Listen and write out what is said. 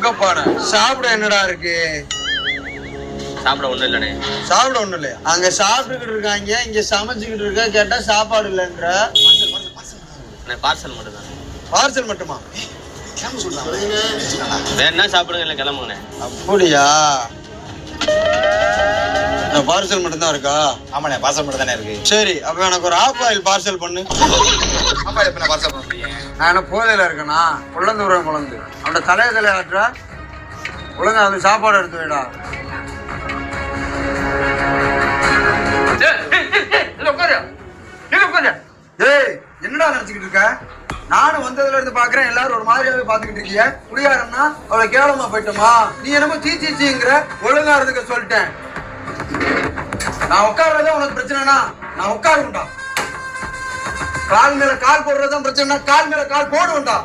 தங்கப்பானை சாப்பிட என்னடா இருக்கு? சாப்பிட ஒண்ணும் இல்லண்ணே. சாப்பிட ஒண்ணும் இல்லையா? அங்க சாப்பிட்டுக்கிட்டு இருக்காங்க, இங்க சமைச்சுக்கிட்டு இருக்க. கேட்டா சாப்பாடு இல்லைன்ற. பார்சல் மட்டும் தான். பார்சல் மட்டுமா? வேணா சாப்பிடுங்க, இல்லை கிளம்புங்கண்ணே. அப்படியா? பார்சல் மட்டும் தான் இருக்கா? ஆமாண்ணே, பார்சல் மட்டும் தானே இருக்கு. சரி, அப்ப எனக்கு ஒரு ஆஃப் ஆயில் பார்சல் பண்ணு. ஆமா, எப்ப நான் பார்சல் பண்ணுறீங்க? நான் என்ன போதையில இருக்கேனா? குழந்து விடுறேன் குழந்து. அவட தலையை ஆட்டுற ஒழுங்கா அது சாப்பாடு எடுத்து வைடா. ஏய், என்னடா நினைச்சுக்கிட்டு இருக்க? நானும் வந்ததுல இருந்து பாக்குறேன், எல்லாரும் ஒரு மாதிரியாவே பாத்துக்கிட்டு இருக்கீங்க. குடியாரன்னா அவளை கேவலமா போயிட்டோமா? நீ என்னமோ சீச்சிங்கிற. ஒழுங்கா இருந்துக்க சொல்லிட்டேன். நான் உட்கார்றதே உனக்கு பிரச்சனைனா நான் உட்காருண்டா. கால் மேல கால் போடுறதுதான் பிரச்சனைனா கால் மேல கால் போடுவேன்டா.